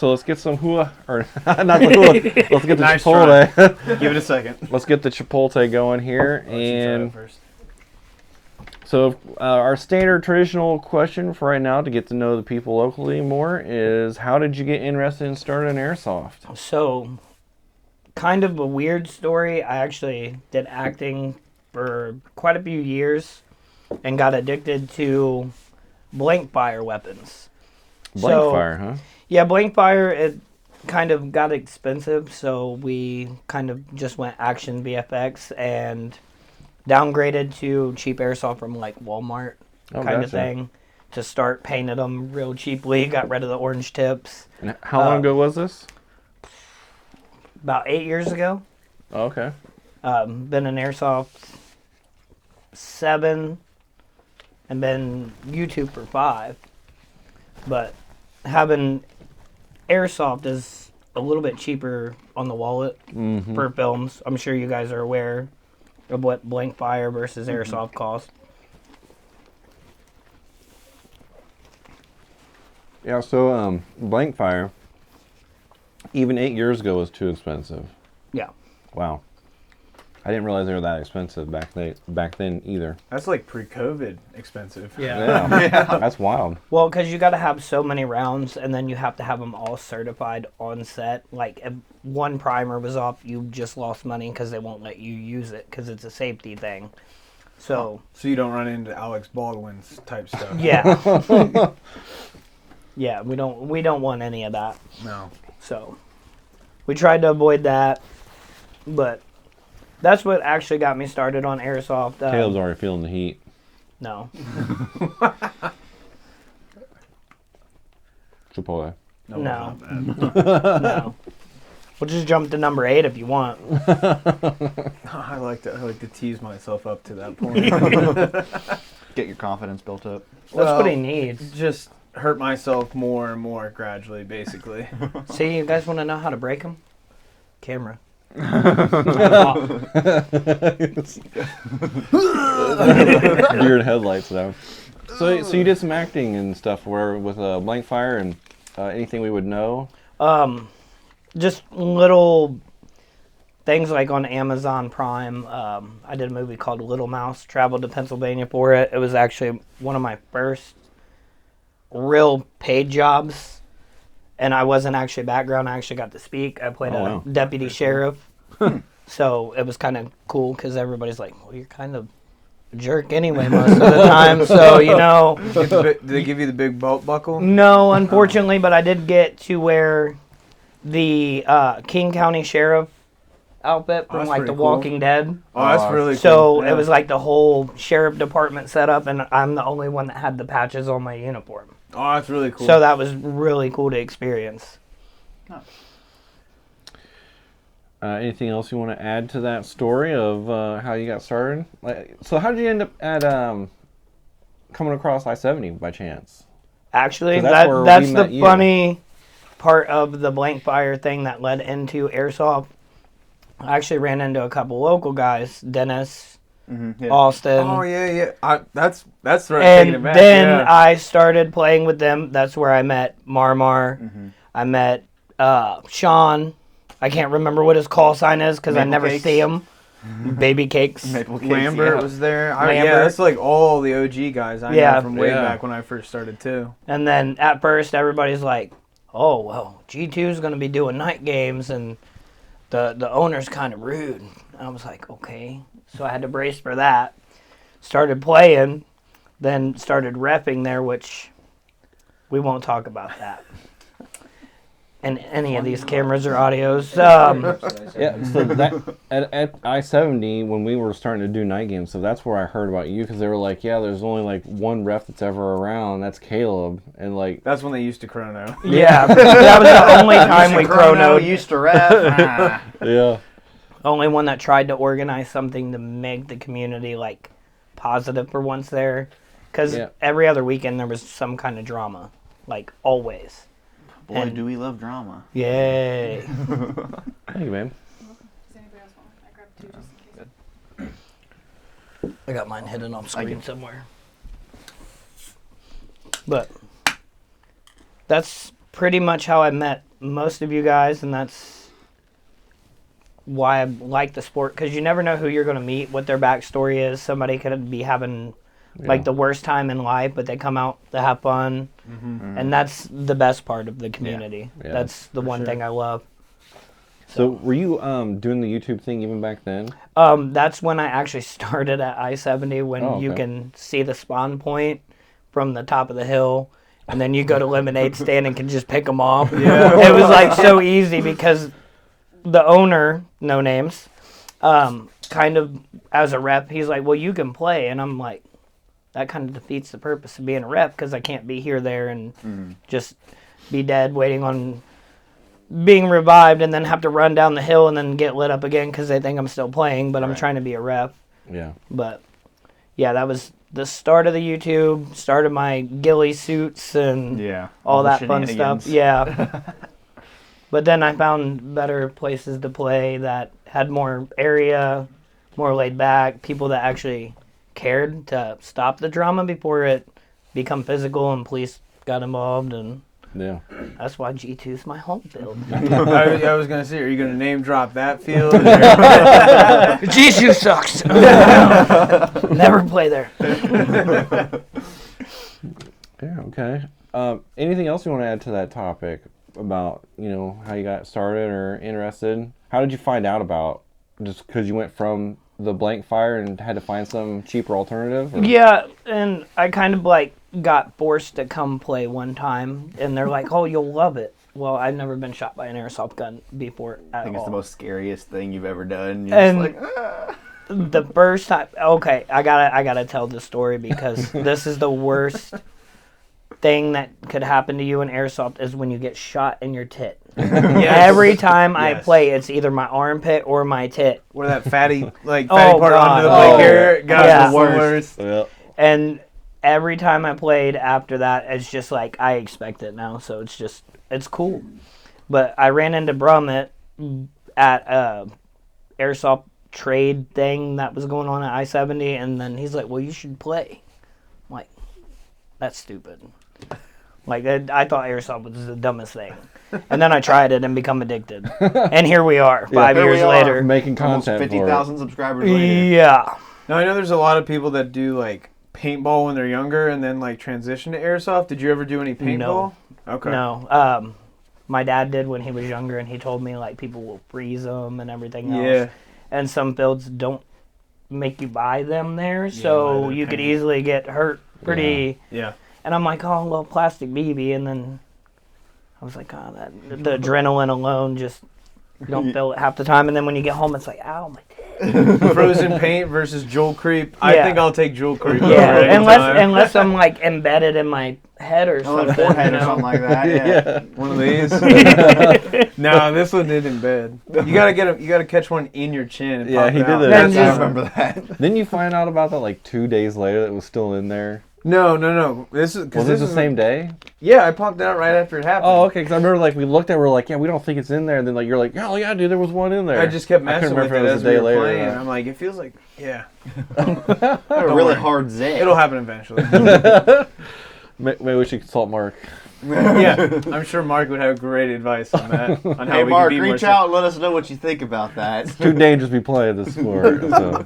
so let's get some hula, or not the hula. Let's get the Nice Chipotle. Give it a second. Let's get the Chipotle going here, and so our standard traditional question for right now to get to know the people locally more is, how did you get interested in starting airsoft? So, kind of a weird story. I actually did acting for quite a few years and got addicted to blank fire weapons. Blank fire, huh? Yeah, blank fire, it kind of got expensive, so we kind of just went action VFX and downgraded to cheap airsoft from like Walmart kind of thing to start painting them real cheaply. Got rid of the orange tips. And how long ago was this? About 8 years ago. Oh, okay. Been in airsoft 7 and been YouTube for 5. But having airsoft is a little bit cheaper on the wallet for films. I'm sure you guys are aware of what blank fire versus airsoft cost. Yeah, so blank fire, even 8 years ago, was too expensive. Yeah. Wow. I didn't realize they were that expensive back then either. That's like pre-COVID expensive. Yeah. That's wild. Well, because you got to have so many rounds, and then you have to have them all certified on set. Like, if one primer was off, you just lost money because they won't let you use it because it's a safety thing. So you don't run into Alex Baldwin's type stuff. yeah. Yeah, we don't want any of that. No. So we tried to avoid that, but that's what actually got me started on airsoft. Caleb's already feeling the heat. No. Chipotle. No. No. We'll just jump to number 8 if you want. I like to tease myself up to that point. Get your confidence built up. That's what he needs. Just hurt myself more and more gradually, basically. See, you guys want to know how to break them? Camera. Deer in headlights, though. So you did some acting and stuff with blank fire and anything we would know? Just little things like on Amazon Prime. I did a movie called Little Mouse. Traveled to Pennsylvania for it. It was actually one of my first real paid jobs. And I wasn't actually background. I actually got to speak. I played a deputy sheriff. So it was kind of cool because everybody's like, well, you're kind of a jerk anyway most of the time. So, you know. Did they give you the big belt buckle? No, unfortunately, but I did get to wear the King County Sheriff outfit from like The Walking Dead. Oh, that's really cool. So it was like the whole sheriff department set up, and I'm the only one that had the patches on my uniform. Oh, that's really cool. So that was really cool to experience. Anything else you want to add to that story of how you got started? So how did you end up at coming across I-70 by chance? Actually, that's that's the funny part of the blank fire thing that led into airsoft. I actually ran into a couple local guys, Dennis, Austin. Oh yeah. That's right. And then I started playing with them. That's where I met Marmar. I met Sean. I can't remember what his call sign is because I never see him. Baby Cakes. Lambert was there. Yeah, that's like all the OG guys I know from way back when I first started too. And then at first everybody's like, oh, well, G2 is going to be doing night games and the owner's kind of rude. And I was like, okay. So I had to brace for that. Started playing, then started reffing there, which we won't talk about that. And any of these cameras or audios. Yeah, so that, at I-70, when we were starting to do night games, so that's where I heard about you, because they were like, yeah, there's only like one ref that's ever around, that's Caleb, and like... That's when they used to chrono. Yeah, that was the only time we chronoed. Used to ref. Yeah. Only one that tried to organize something to make the community, like, positive for once there. Because every other weekend there was some kind of drama, like, always. Boy, do we love drama. Yay. Thank you, man. Does anybody else want one? I grabbed 2 just in case. I got mine hidden off screen somewhere. But that's pretty much how I met most of you guys, and that's why I like the sport, because you never know who you're going to meet, what their backstory is. Somebody could be having like the worst time in life, but they come out to have fun, and that's the best part of the community. Yeah, that's the one thing I love. So were you doing the YouTube thing even back then? That's when I actually started at I-70, when you can see the spawn point from the top of the hill, and then you go to lemonade stand and can just pick them off. Yeah. It was like so easy because the owner, no names, kind of as a rep, he's like, well, you can play. And I'm like, that kind of defeats the purpose of being a rep, because I can't be here, there, and just be dead waiting on being revived and then have to run down the hill and then get lit up again because they think I'm still playing, but I'm trying to be a rep. Yeah. But, yeah, that was the start of the YouTube, started my ghillie suits and all that fun stuff. Yeah. But then I found better places to play that had more area, more laid back, people that actually cared to stop the drama before it become physical and police got involved, and that's why G2's my home field. I was gonna say, are you gonna name drop that field? G2 sucks. Never play there. Yeah. Okay. Anything else you want to add to that topic about how you got started or interested? How did you find out about? Just because you went from the blank fire and had to find some cheaper alternative? Or? Yeah, and I kind of like got forced to come play one time, and they're like, "Oh, you'll love it." Well, I've never been shot by an airsoft gun before at all. I think it's the most scariest thing you've ever done. You're and just like, ah. The first time, okay, I gotta tell this story because this is the worst thing that could happen to you in airsoft is when you get shot in your tit. Every time I play, it's either my armpit or my tit. Or that fatty part under the blank area. God, the worst. Yep. And every time I played after that, it's just like I expect it now, so it's cool. But I ran into Brummett at a airsoft trade thing that was going on at I-70, and then he's like, "Well, you should play." I'm like, that's stupid. Like, I thought airsoft was the dumbest thing. And then I tried it and become addicted. And here we are, 5 years later. Making content. 50,000 subscribers later. Yeah. Now, I know there's a lot of people that do, like, paintball when they're younger and then, like, transition to airsoft. Did you ever do any paintball? No. Okay. No. My dad did when he was younger, and he told me, like, people will freeze them and everything else. Yeah. And some fields don't make you buy them there, so you could easily get hurt pretty... Yeah. And I'm like, oh, well, plastic BB, and then I was like, oh, the adrenaline alone just, you don't feel it half the time, and then when you get home, it's like, ow, my tit. Frozen paint versus jewel creep. I think I'll take jewel creep. Yeah, unless I'm like embedded in my head or something. Forehead or something like that. Yeah. One of these. No, this one didn't embed. You gotta catch one in your chin. And pop he it did out. that. I remember that. Didn't you find out about that like 2 days later that it was still in there? No. Was this the same day? Yeah, I popped it out right after it happened. Oh, okay. Because I remember like we looked at it, we were like, yeah, we don't think it's in there. And then like you're like, oh yeah, dude, there was one in there. I just kept messing with it as we were playing. I'm like, it feels like, a really hard zip. It'll happen eventually. Maybe we should consult Mark. Yeah, I'm sure Mark would have great advice on that. On how hey, we Mark, can be reach out and let us know what you think about that. It's too dangerous to be playing this sport. So.